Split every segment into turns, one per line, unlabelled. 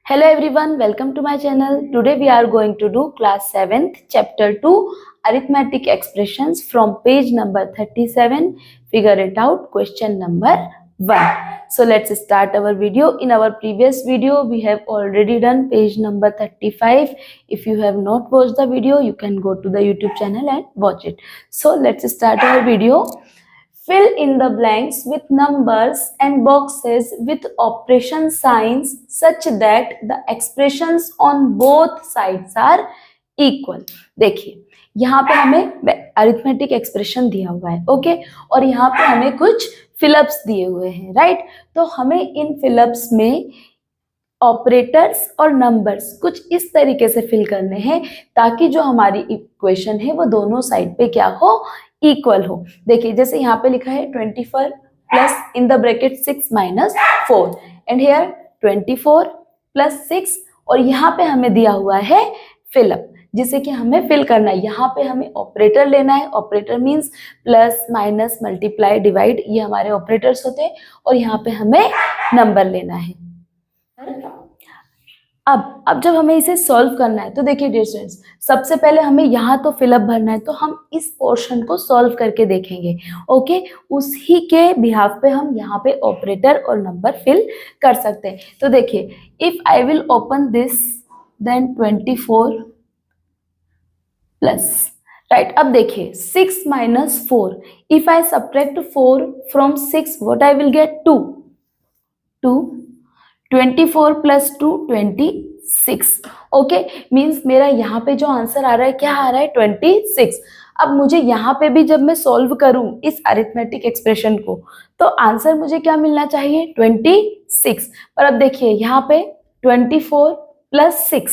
Hello everyone, welcome to my channel. Today we are going to do class 7th chapter 2 arithmetic expressions from page number 37. Figure it out, question number 1. So let's start our video. In our previous video we have already done page number 35. If you have not watched the video, you can go to the YouTube channel and watch it. So let's start our video. Fill in the blanks with numbers and boxes with operation signs such that the expressions on both sides are equal. देखिए यहाँ पे हमें arithmetic expression दिया हुआ है, okay, और यहाँ पे हमें कुछ फिलअप्स दिए हुए हैं, राइट। तो हमें इन फिलअप्स में ऑपरेटर्स और नंबर्स कुछ इस तरीके से फिल करने हैं ताकि जो हमारी इक्वेशन है वो दोनों साइड पे क्या हो, इक्वल हो। देखिए जैसे यहाँ पे लिखा है 24 plus in the bracket 6 minus 4 and here 24 plus 6 और यहाँ पे हमें दिया हुआ है फिलअप जिसे कि हमें फिल करना है। यहाँ पे हमें ऑपरेटर लेना है। Operator means plus minus multiply divide, ये हमारे ऑपरेटर्स होते हैं और यहाँ पे हमें नंबर लेना है। अब जब हमें इसे सॉल्व करना है तो देखिए डियर स्टूडेंट्स, सबसे पहले हमें यहाँ तो फिलअप भरना है, तो हम इस पोर्शन को सॉल्व करके देखेंगे, ओके। उसी के बिहाफ पे हम यहाँ पे ऑपरेटर और नंबर फिल कर सकते हैं। तो देखिए if I will open this then 24 plus, right. अब देखिए 6 minus 4, if I subtract 4 from 6 what I will get 2 24 plus 2 26, okay. Means मेरा यहाँ पे जो आंसर आ रहा है क्या आ रहा है 26। अब मुझे यहाँ पे भी जब मैं सॉल्व करूँ इस अरिथमेटिक एक्सप्रेशन को तो आंसर मुझे क्या मिलना चाहिए 26। पर अब देखिए यहाँ पे 24 प्लस 6,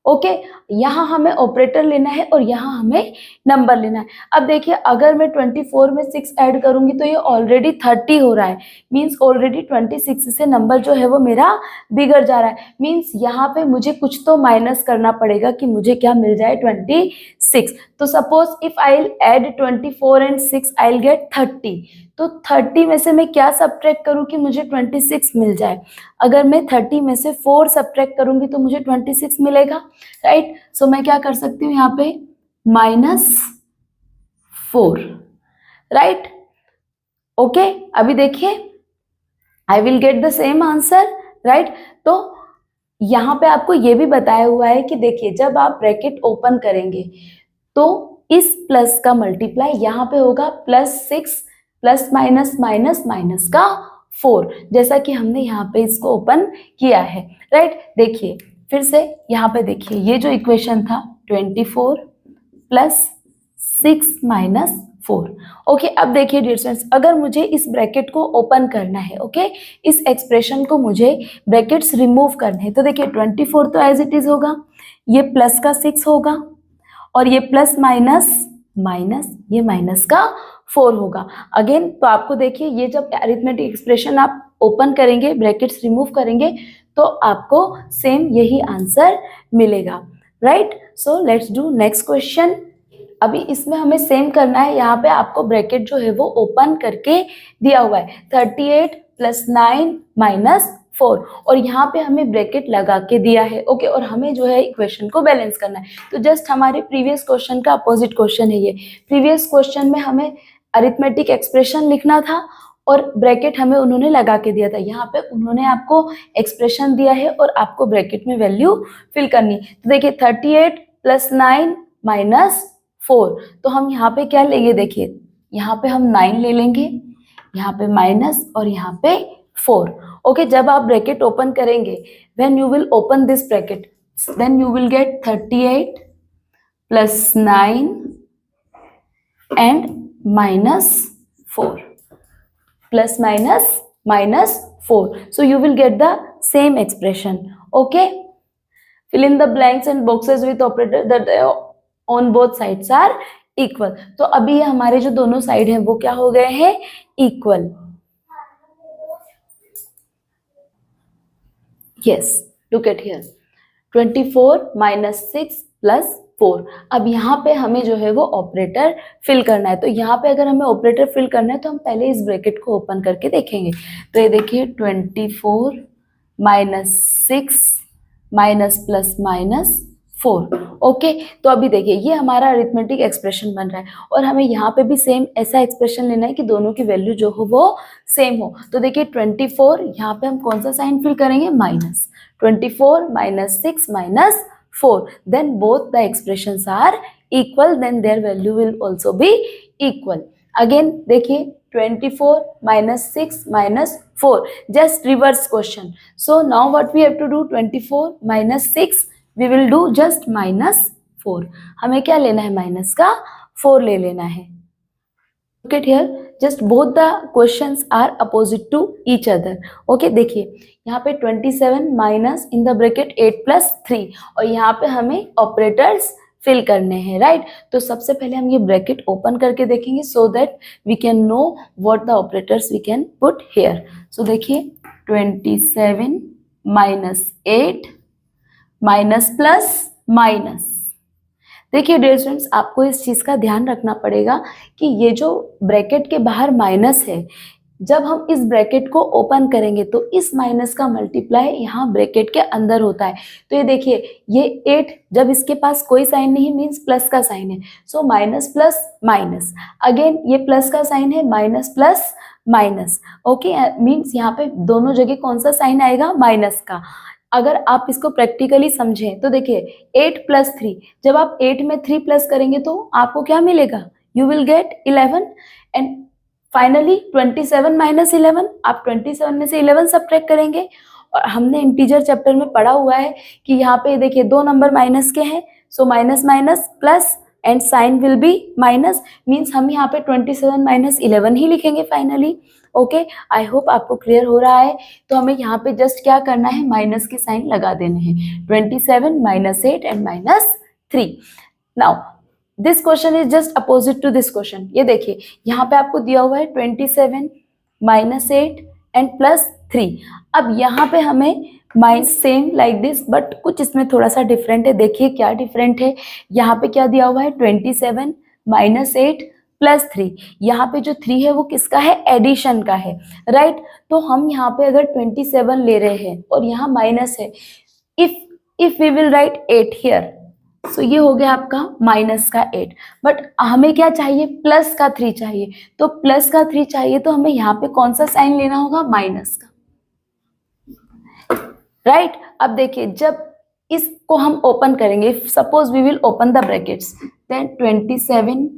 ओके। यहाँ हमें ऑपरेटर लेना है और यहाँ हमें नंबर लेना है। अब देखिए अगर मैं 24 में 6 ऐड करूंगी तो ये ऑलरेडी 30 हो रहा है, मींस ऑलरेडी 26 से नंबर जो है वो मेरा बिगड़ जा रहा है। मींस यहाँ पे मुझे कुछ तो माइनस करना पड़ेगा कि मुझे क्या मिल जाए 26। तो suppose if I add 24 and 6 I will get 30। तो 30 में से मैं क्या सब्ट्रैक्ट करूं कि मुझे 26 मिल जाए। अगर मैं 30 में से 4 सब्ट्रैक्ट करूंगी तो मुझे 26 मिलेगा, राइट। सो मैं क्या कर सकती हूँ यहाँ पे -4, राइट, ओके। अभी देखिए आई will get the same answer, right. तो यहाँ पे आपको ये भी बताया हुआ है कि देखिए जब आप ब्रैकेट ओपन करेंगे तो इस प्लस का मल्टीप्लाई यहाँ पे होगा +6 प्लस माइनस माइनस माइनस का 4, जैसा कि हमने यहाँ पे इसको ओपन किया है, राइट। देखिए फिर से यहाँ पे देखिए ये जो इक्वेशन था 24 प्लस 6 माइनस 4, ओके। अब देखिए डियर स्टूडेंट्स, अगर मुझे इस ब्रैकेट को ओपन करना है, ओके, इस एक्सप्रेशन को मुझे ब्रैकेट्स रिमूव करने हैं, तो देखिए 24 तो एज इट इज होगा, ये प्लस का 6 होगा और ये प्लस माइनस माइनस ये माइनस का 4 होगा। अगेन तो आपको देखिए ये जब अरिथमेटिक एक्सप्रेशन आप ओपन करेंगे, ब्रैकेट्स रिमूव करेंगे तो आपको सेम यही आंसर मिलेगा, right. So let's do next question. अभी इसमें हमें सेम करना है। यहाँ पे आपको ब्रैकेट जो है वो ओपन करके दिया हुआ है 38 प्लस 9 माइनस 4 और यहाँ पे हमें ब्रैकेट लगा के दिया है, ओके। और हमें जो है इक्वेशन को बैलेंस करना है। तो जस्ट हमारे प्रीवियस क्वेश्चन का अपोजिट क्वेश्चन है ये। प्रीवियस क्वेश्चन में हमें अरिथमेटिक एक्सप्रेशन लिखना था और ब्रैकेट हमें उन्होंने लगा के दिया था। यहाँ पे उन्होंने आपको एक्सप्रेशन दिया है और आपको ब्रैकेट में वैल्यू फिल करनी। तो देखिए 38 प्लस 9 माइनस 4, तो हम यहाँ पे क्या लेंगे, देखिए यहाँ पे हम 9 ले लेंगे, यहाँ पे माइनस और यहाँ पे 4, ओके। जब आप ब्रैकेट ओपन करेंगे, when you will open this bracket then you will get 38 plus 9 and -4 plus minus 4, so you will get the same expression, okay. Fill in the blanks and boxes with operator that on both sides are equal। तो अभी ये हमारे जो दोनों side हैं वो क्या हो गए हैं, equal. yes, look at here 24 minus 6 plus 4। अब यहाँ पे हमें जो है वो ऑपरेटर फिल करना है। तो यहाँ पे अगर हमें ऑपरेटर फिल करना है तो हम पहले इस ब्रैकेट को ओपन करके देखेंगे। तो ये देखिए 24 minus 6 minus plus minus 4। Okay, तो अभी देखिए ये हमारा अरिथमेटिक एक्सप्रेशन बन रहा है और हमें यहाँ पे भी सेम ऐसा एक्सप्रेशन लेना है कि दोनों की वैल्यू जो हो वो सेम हो। तो देखिए 24, यहाँ पे हम कौन सा साइन फिल करेंगे, minus. 24 minus 6 minus 4, then both the expressions are equal, then their value will also be equal. Again देखिए 24 minus 6 minus 4, just reverse question. So now what we have to do, 24 minus 6 we will do just minus 4. हमें क्या लेना है, minus का 4 ले लेना है। Look at here, just both the questions are opposite to each other. Okay, देखिए यहाँ पे 27 minus in the bracket 8 plus 3 और यहाँ पे हमें ऑपरेटर्स फिल करने हैं, राइट। तो सबसे पहले हम ये ब्रैकेट ओपन करके देखेंगे so that we can know what the operators we can put here. So देखिए 27 माइनस 8 माइनस प्लस माइनस। देखिए डियर स्टूडेंट्स, आपको इस चीज का ध्यान रखना पड़ेगा कि ये जो ब्रैकेट के बाहर माइनस है, जब हम इस ब्रैकेट को ओपन करेंगे तो इस माइनस का मल्टीप्लाई यहाँ ब्रैकेट के अंदर होता है। तो ये देखिए ये 8, जब इसके पास कोई साइन नहीं मीन्स प्लस का साइन है, so minus plus minus. Again ये प्लस का साइन है, minus plus minus. Okay, means यहाँ पे दोनों जगह कौन सा साइन आएगा, माइनस का। अगर आप इसको प्रैक्टिकली समझें तो देखिए 8 प्लस 3, जब आप 8 में 3 प्लस करेंगे तो आपको क्या मिलेगा, you will gate 11। And finally 27 minus 11, आप 27 में से 11 सब्ट्रैक्ट करेंगे। और हमने इंटीजर चैप्टर में पढ़ा हुआ है कि यहाँ पे देखिए दो नंबर माइनस के हैं, so minus minus plus and sign will be minus, means हम यहाँ पे 27 माइनस 11 ही लिखेंगे फाइनली। ओके, आई होप आपको क्लियर हो रहा है। तो हमें यहाँ पे जस्ट क्या करना है, माइनस के साइन लगा देने हैं, 27 minus 8 and minus 3। Now this question is just opposite to this question. ये देखिए यहाँ पे आपको दिया हुआ है 27 माइनस 8 एंड प्लस 3। अब यहाँ पे हमें minus same like this, but कुछ इसमें थोड़ा सा डिफरेंट है। देखिए क्या डिफरेंट है, यहाँ पे क्या दिया हुआ है, 27 माइनस 8 प्लस 3। यहाँ पे जो 3 है वो किसका है, एडिशन का है, राइट। तो हम यहाँ पे अगर 27 ले रहे हैं और यहाँ माइनस है, if we will write 8 here, so ये हो गया आपका माइनस का 8, बट हमें क्या चाहिए, प्लस का 3 चाहिए। तो प्लस का 3 चाहिए तो हमें यहाँ पे कौन सा साइन लेना होगा, माइनस का, राइट। अब देखिए जब इसको हम ओपन करेंगे, suppose we will open the brackets, then 27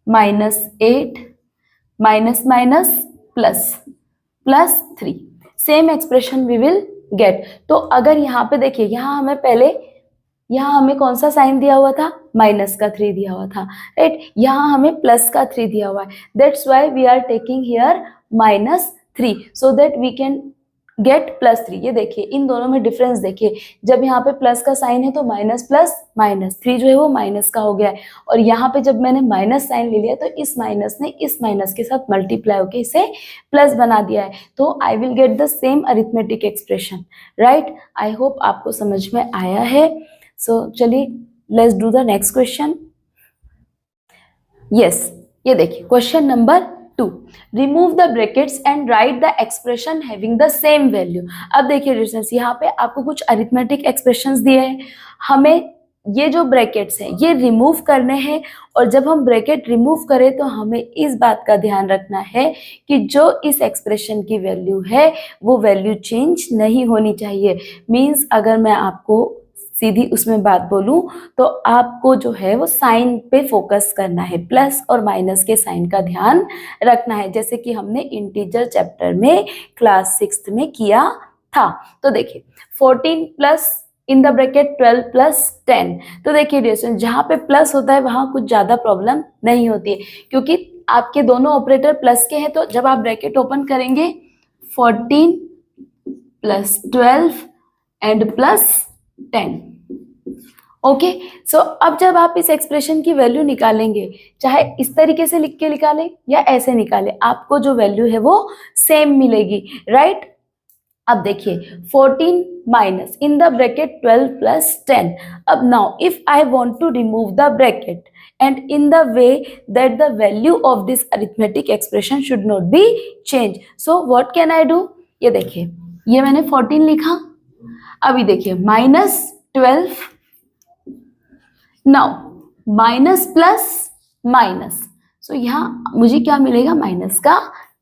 minus 8 minus minus plus plus 3, same expression we will get. तो अगर यहाँ पे देखिए, यहाँ हमें पहले, यहाँ हमें कौन सा साइन दिया हुआ था, माइनस का 3 दिया हुआ था, राइट। यहाँ हमें प्लस का 3 दिया हुआ है, that's why we are taking here minus 3 so that we can get plus 3। ये देखिए इन दोनों में डिफरेंस देखिए, जब यहाँ पे प्लस का साइन है तो माइनस प्लस माइनस, 3 जो है वो माइनस का हो गया है, और यहाँ पे जब मैंने माइनस साइन ले लिया तो इस माइनस ने इस माइनस के साथ मल्टीप्लाई होकर इसे प्लस बना दिया है। तो आई will get the same arithmetic expression, right. I hope आपको समझ में आया है। सो चलिए let's do the next question. Yes, ये देखिए question number 2, remove the brackets and right the expression having the same value. अब देखिए रिजल्ट्स, यहाँ पे आपको कुछ अरिथमेटिक एक्सप्रेशंस दिए हैं, हमें ये जो ब्रैकेट्स हैं ये रिमूव करने हैं। और जब हम ब्रैकेट रिमूव करें तो हमें इस बात का ध्यान रखना है कि जो इस एक्सप्रेशन की वैल्यू है वो वैल्यू चेंज नहीं होनी चाहिए। मीन्स अगर मैं आपको सीधी उसमें बात बोलूं तो आपको जो है वो साइन पे फोकस करना है, प्लस और माइनस के साइन का ध्यान रखना है, जैसे कि हमने इंटीजर चैप्टर में क्लास 6th में किया था। तो देखिए 14 plus in the bracket 12 plus 10। तो देखिए डियर, जहाँ पे प्लस होता है वहाँ कुछ ज़्यादा प्रॉब्लम नहीं होती है, क्योंकि आपके दोनों ऑपरेटर प्लस के हैं। तो जब आप ब्रैकेट ओपन करेंगे 14 प्लस 12 एंड प्लस 10। ओके, सो अब जब आप इस एक्सप्रेशन की वैल्यू निकालेंगे, चाहे इस तरीके से लिख के निकालें या ऐसे निकालें, आपको जो वैल्यू है वो सेम मिलेगी, राइट। अब देखिए 14 minus in the bracket 12 plus 10। अब now if I want to remove the bracket and in the way that the value of this arithmetic expression should not be changed, so what can I do। ये देखिए, ये मैंने 14 लिखा, अभी देखिए -12, now minus plus minus, सो यहाँ मुझे क्या मिलेगा, माइनस का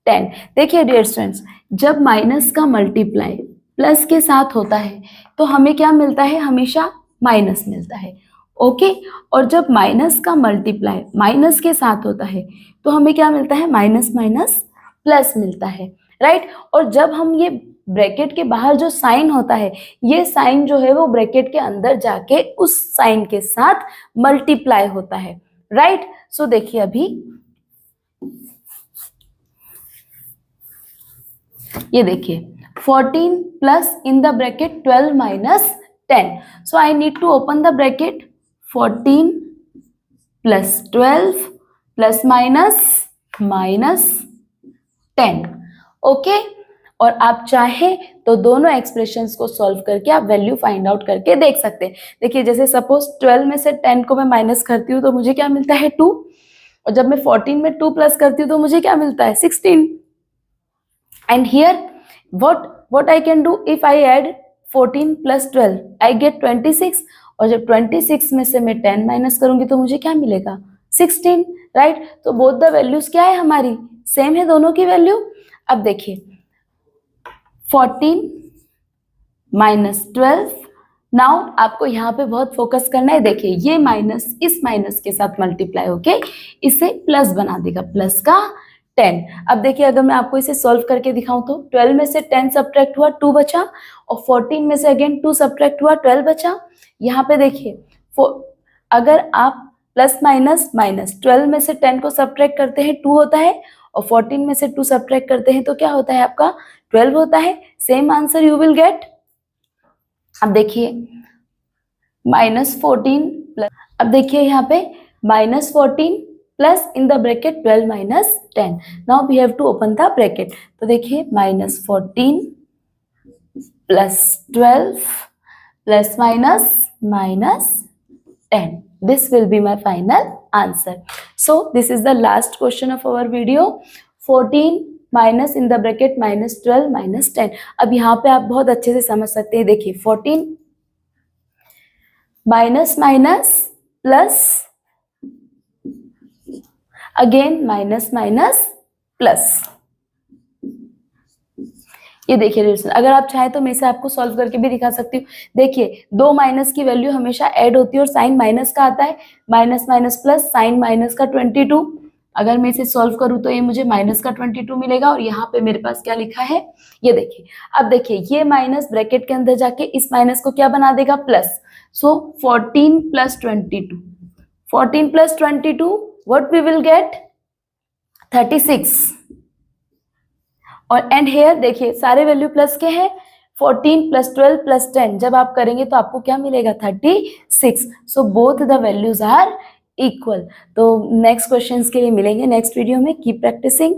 10। देखिए डियर स्टूडेंट्स, जब माइनस का मल्टीप्लाई प्लस के साथ होता है तो हमें क्या मिलता है, हमेशा माइनस मिलता है, ओके। और जब माइनस का मल्टीप्लाई माइनस के साथ होता है तो हमें क्या मिलता है, माइनस माइनस प्लस मिलता है, राइट। और जब हम ये ब्रैकेट के बाहर जो साइन होता है, ये साइन जो है वो ब्रैकेट के अंदर जाके उस साइन के साथ मल्टीप्लाई होता है, राइट। सो देखिए अभी ये देखिए 14 plus in the bracket 12 minus 10, so I need to open the bracket 14 plus 12 plus minus minus 10, okay. और आप चाहे तो दोनों एक्सप्रेशंस को सॉल्व करके आप वैल्यू फाइंड आउट करके देख सकते हैं। देखिए जैसे सपोज 12 में से 10 को मैं माइनस करती हूँ तो मुझे क्या मिलता है, 2, और जब मैं 14 में 2 प्लस करती हूँ तो मुझे क्या मिलता है, 16। And here what I can do, if I add 14 plus 12 I get 26, और जब 26 में से मैं 10 माइनस करूंगी तो मुझे क्या मिलेगा, 16, राइट। तो बोथ द वैल्यूज क्या है, हमारी सेम है दोनों की वैल्यू। अब देखिए 14 माइनस 12, नाउ आपको यहाँ पे बहुत फोकस करना है। देखिए ये माइनस इस माइनस के साथ मल्टीप्लाई होके इसे प्लस बना देगा, प्लस का 10। अब देखिए अगर मैं आपको इसे सॉल्व करके दिखाऊं तो 12 में से 10 सब्ट्रैक्ट हुआ 2 बचा, और 14 में से अगेन 2 सब्ट्रैक्ट हुआ 12 बचा। यहाँ पे देखिए अगर आप प्लस माइनस माइनस 12 में से 10 को सब्ट्रैक्ट करते हैं 2 होता है, और 14 में से 2 सब्ट्रैक्ट करते हैं तो क्या होता है आपका, 12 होता है। Same answer you will get. अब देखिए -14 प्लस, अब देखिए यहाँ पे -14 plus in the bracket 12 minus 10, now we have to open the bracket. तो देखिए -14 plus 12 plus minus minus 10, this will be my final answer. So this is the last question of our video, 14 minus in the bracket -12 minus 10। अब यहाँ पे आप बहुत अच्छे से समझ सकते हैं। देखिए 14 minus minus plus, again minus minus plus, ये देखिए अगर आप चाहें तो मैं इसे आपको सॉल्व करके भी दिखा सकती हूँ। देखिए 2 माइनस की वैल्यू हमेशा ऐड होती है और साइन माइनस का आता है, minus minus plus, sign minus का 22। अगर मैं इसे सॉल्व करूँ तो ये मुझे माइनस का 22 मिलेगा, और यहाँ पे मेरे पास क्या लिखा है ये देखिए। अब देखिए ये माइनस ब्रैकेट के अंदर जाके इस माइनस को क्या बना देगा, plus. So 14 plus 22, 14 plus 22 what we will get, 36। और एंड हेयर देखिए सारे वैल्यू प्लस के हैं, 14 प्लस 12 प्लस 10 जब आप करेंगे तो आपको क्या मिलेगा, 36। So both the values are equal. तो नेक्स्ट क्वेश्चंस के लिए मिलेंगे नेक्स्ट वीडियो में। Keep practising.